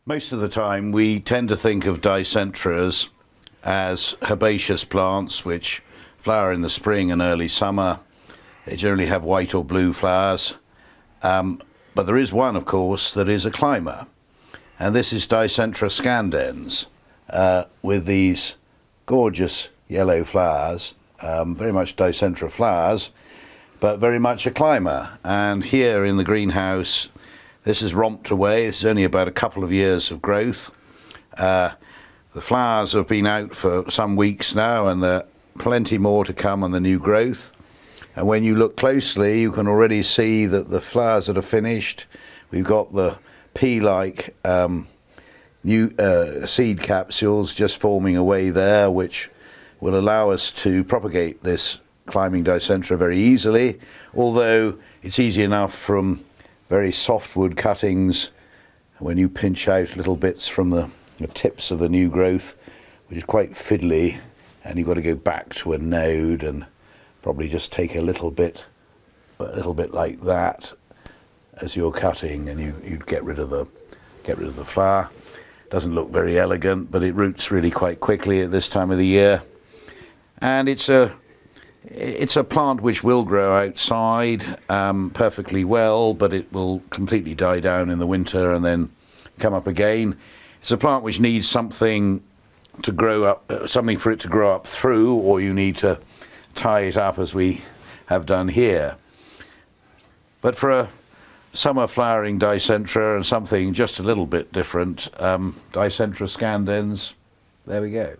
Most of the time we tend to think of Dicentras as herbaceous plants which flower in the spring and early summer. They generally have white or blue flowers, but there is one, of course, that is a climber, and this is Dicentra scandens with these gorgeous yellow flowers, very much Dicentra flowers, but very much a climber. And here in the greenhouse, this is romped away. This is only about a couple of years of growth. The flowers have been out for some weeks now, and there are plenty more to come on the new growth. And when you look closely, you can already see that the flowers that are finished, we've got the pea-like new seed capsules just forming away there, which will allow us to propagate this climbing Dicentra very easily, although it's easy enough from very softwood cuttings when you pinch out little bits from the tips of the new growth, which is quite fiddly, and you've got to go back to a node and probably just take a little bit like that as you're cutting, and you'd get rid of the flower. Doesn't look very elegant, but it roots really quite quickly at this time of the year, and it's a plant which will grow outside perfectly well, but it will completely die down in the winter and then come up again. It's a plant which needs something to grow up, something for it to grow up through, or you need to tie it up as we have done here. But for a summer flowering Dicentra and something just a little bit different, Dicentra scandens, there we go.